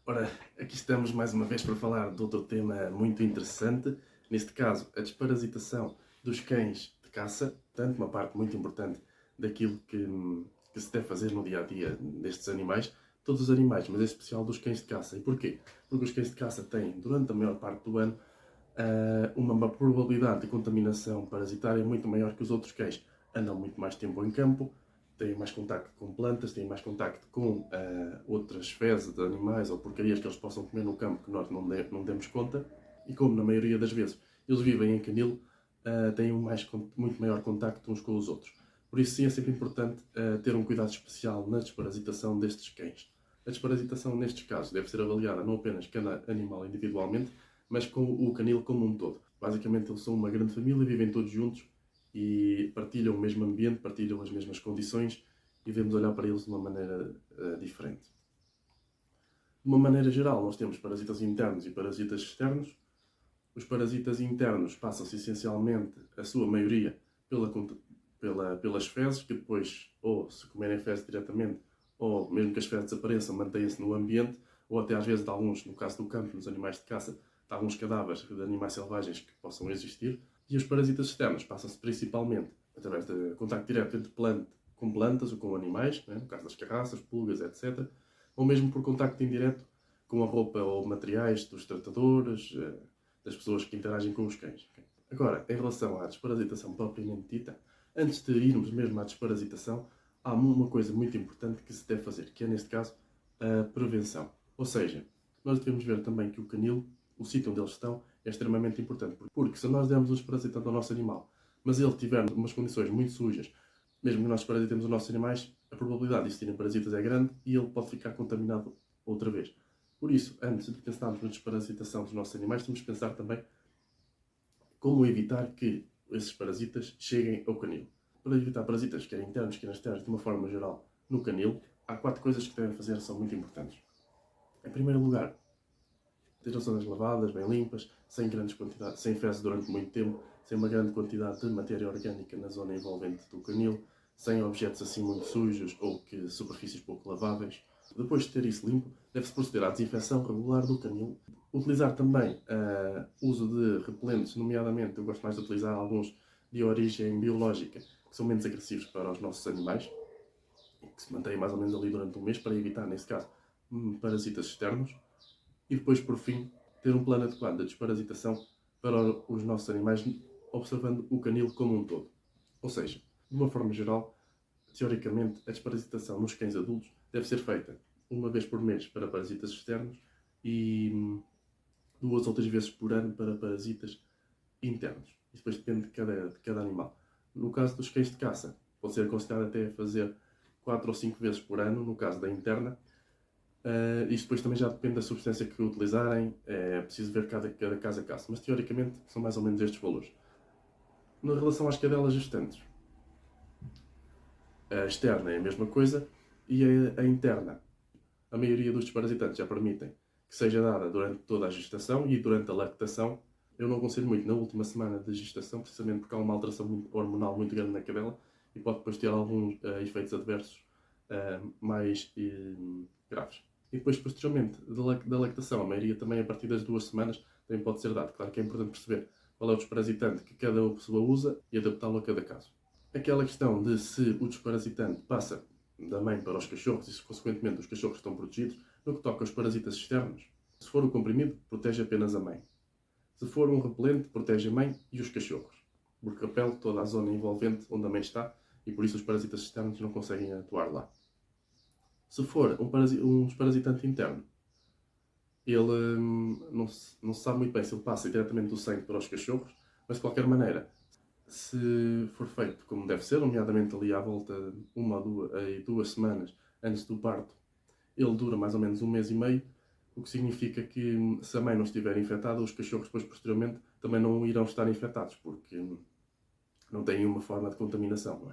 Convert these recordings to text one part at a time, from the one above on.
Ora, aqui estamos mais uma vez para falar de outro tema muito interessante. Neste caso, a desparasitação dos cães de caça, portanto, uma parte muito importante daquilo que se deve fazer no dia a dia destes animais. Todos os animais, mas em especial dos cães de caça. E porquê? Porque os cães de caça têm, durante a maior parte do ano, uma probabilidade de contaminação parasitária muito maior que os outros cães. Andam muito mais tempo em campo, têm mais contacto com plantas, têm mais contacto com outras fezes de animais ou porcarias que eles possam comer no campo que nós não demos conta. E como na maioria das vezes eles vivem em canil, têm muito maior contacto uns com os outros. Por isso sim é sempre importante ter um cuidado especial na desparasitação destes cães. A desparasitação nestes casos deve ser avaliada não apenas cada animal individualmente, mas com o canil como um todo. Basicamente eles são uma grande família, vivem todos juntos e partilham o mesmo ambiente, partilham as mesmas condições e devemos olhar para eles de uma maneira diferente. De uma maneira geral, nós temos parasitas internos e parasitas externos. Os parasitas internos passam-se essencialmente, a sua maioria, pelas fezes, que depois, ou se comerem fezes diretamente, ou mesmo que as fezes desapareçam, mantêm-se no ambiente, ou até às vezes de alguns, no caso do campo, nos animais de caça, de alguns cadáveres de animais selvagens que possam existir. E os parasitas externos passam-se principalmente através de contacto direto com plantas ou com animais, né? No caso das carraças, pulgas, etc. Ou mesmo por contacto indireto com a roupa ou materiais dos tratadores, das pessoas que interagem com os cães. Agora, em relação à desparasitação propriamente dita, antes de irmos mesmo à desparasitação, há uma coisa muito importante que se deve fazer, que é, neste caso, a prevenção. Ou seja, nós devemos ver também que o canil, o sítio onde eles estão, é extremamente importante. Porque se nós dermos um desparasitante ao nosso animal, mas ele tiver umas condições muito sujas, mesmo que nós desparasitemos os nossos animais, a probabilidade de existirem parasitas é grande e ele pode ficar contaminado outra vez. Por isso, antes de pensarmos na desparasitação dos nossos animais, temos que pensar também como evitar que esses parasitas cheguem ao canil. Para evitar parasitas, quer internos, quer externos, de uma forma geral, no canil, há 4 coisas que devem fazer, são muito importantes. Em primeiro lugar, ter as zonas lavadas, bem limpas, sem grandes quantidades, sem fezes durante muito tempo, sem uma grande quantidade de matéria orgânica na zona envolvente do canil, sem objetos assim muito sujos ou superfícies pouco laváveis. Depois de ter isso limpo, deve-se proceder à desinfecção regular do canil. Utilizar também o uso de repelentes, nomeadamente eu gosto mais de utilizar alguns de origem biológica, que são menos agressivos para os nossos animais, que se mantêm mais ou menos ali durante um mês, para evitar, nesse caso, parasitas externos. E depois, por fim, ter um plano adequado de desparasitação para os nossos animais, observando o canil como um todo. Ou seja, de uma forma geral, teoricamente, a desparasitação nos cães adultos deve ser feita uma vez por mês para parasitas externos e 2 ou 3 vezes por ano para parasitas internos. Isso depois depende de cada animal. No caso dos cães de caça, pode ser aconselhado até fazer 4 ou 5 vezes por ano, no caso da interna. Isto depois também já depende da substância que utilizarem, é preciso ver cada caso a caso, mas teoricamente são mais ou menos estes valores. Na relação às cadelas gestantes, a externa é a mesma coisa e a interna, a maioria dos desparasitantes já permitem que seja dada durante toda a gestação e durante a lactação. Eu não aconselho muito na última semana de gestação, precisamente porque há uma alteração hormonal muito grande na cadela e pode depois ter alguns efeitos adversos mais graves. E depois, posteriormente, da lactação, a maioria também a partir das 2 semanas também pode ser dado. Claro que é importante perceber qual é o desparasitante que cada pessoa usa e adaptá-lo a cada caso. Aquela questão de se o desparasitante passa da mãe para os cachorros e se, consequentemente, os cachorros estão protegidos, no que toca aos parasitas externos, se for o comprimido, protege apenas a mãe. Se for um repelente, protege a mãe e os cachorros, porque repele toda a zona envolvente onde a mãe está e por isso os parasitas externos não conseguem atuar lá. Se for um desparasitante interno, ele não se sabe muito bem se ele passa diretamente do sangue para os cachorros, mas de qualquer maneira, se for feito como deve ser, nomeadamente ali à volta de 2 semanas antes do parto, ele dura mais ou menos um mês e meio, o que significa que se a mãe não estiver infectada, os cachorros depois posteriormente também não irão estar infectados, porque não têm uma forma de contaminação. Não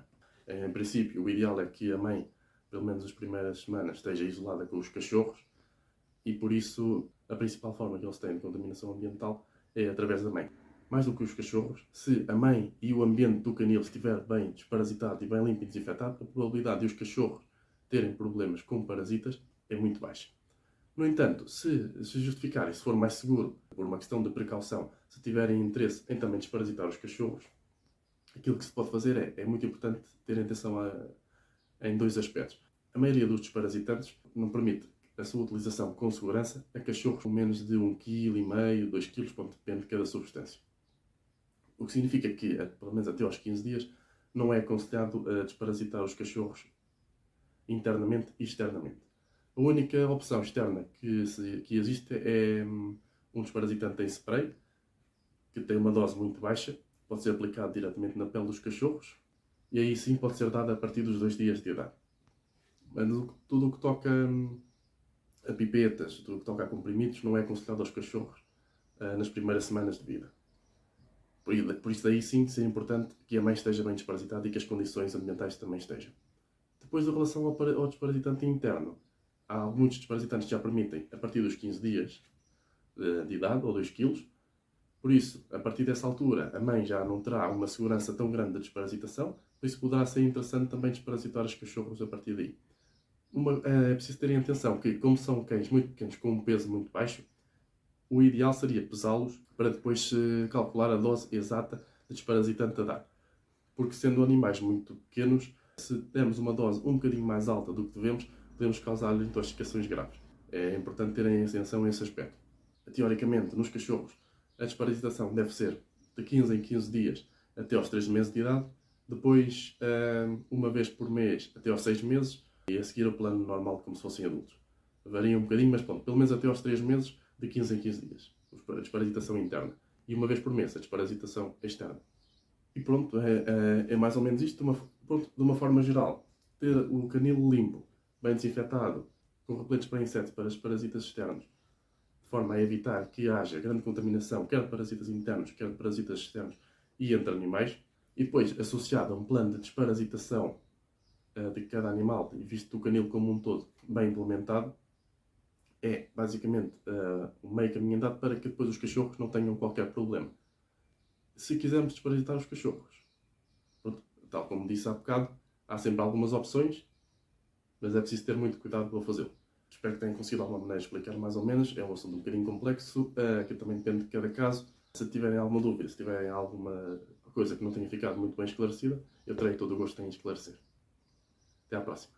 é? Em princípio, o ideal é que a mãe, pelo menos as primeiras semanas, esteja isolada com os cachorros e por isso a principal forma que eles têm de contaminação ambiental é através da mãe. Mais do que os cachorros, se a mãe e o ambiente do canil estiver bem desparasitado e bem limpo e desinfetado, a probabilidade de os cachorros terem problemas com parasitas é muito baixa. No entanto, se justificar e se for mais seguro, por uma questão de precaução, se tiverem interesse em também desparasitar os cachorros, aquilo que se pode fazer é muito importante ter atenção em dois aspectos. A maioria dos desparasitantes não permite a sua utilização com segurança a cachorros com menos de 1,5 kg, 2 kg, depende de cada substância. O que significa que, pelo menos até aos 15 dias, não é aconselhado desparasitar os cachorros internamente e externamente. A única opção externa que existe é um desparasitante em spray, que tem uma dose muito baixa, pode ser aplicado diretamente na pele dos cachorros, e aí sim pode ser dado a partir dos 2 dias de idade. Mas tudo o que toca a pipetas, tudo o que toca a comprimidos, não é aconselhado aos cachorros nas primeiras semanas de vida. Por isso daí sim ser importante que a mãe esteja bem desparasitada e que as condições ambientais também estejam. Depois, em relação ao desparasitante interno, há muitos desparasitantes que já permitem a partir dos 15 dias de idade, ou 2 kg. Por isso, a partir dessa altura, a mãe já não terá uma segurança tão grande de desparasitação, por isso poderá ser interessante também desparasitar os cachorros a partir daí. É preciso terem atenção que, como são cães muito pequenos com um peso muito baixo, o ideal seria pesá-los para depois se calcular a dose exata de desparasitante a dar. Porque sendo animais muito pequenos, se dermos uma dose um bocadinho mais alta do que devemos, podemos causar-lhes intoxicações graves. É importante terem atenção a esse aspecto. Teoricamente, nos cachorros, a desparasitação deve ser de 15 em 15 dias até aos 3 meses de idade, depois uma vez por mês até aos 6 meses e a seguir o plano normal como se fossem adultos. Varia um bocadinho, mas pronto, pelo menos até aos 3 meses, de 15 em 15 dias. A desparasitação interna. E uma vez por mês, a desparasitação externa. E pronto, é mais ou menos isto. Pronto, de uma forma geral, ter o canil limpo, bem desinfetado, com repelentes para insetos, para os parasitas externos, de forma a evitar que haja grande contaminação, quer de parasitas internos, quer de parasitas externos e entre animais, e depois associado a um plano de desparasitação de cada animal, e visto o canil como um todo bem implementado, é basicamente o meio caminho andado para que depois os cachorros não tenham qualquer problema. Se quisermos desparasitar os cachorros, pronto, tal como disse há bocado, há sempre algumas opções, mas é preciso ter muito cuidado para fazê-lo. Espero que tenham conseguido de alguma maneira explicar mais ou menos. É um assunto um bocadinho complexo, que também depende de cada caso. Se tiverem alguma dúvida, se tiverem alguma coisa que não tenha ficado muito bem esclarecida, eu terei todo o gosto em esclarecer. Até à próxima.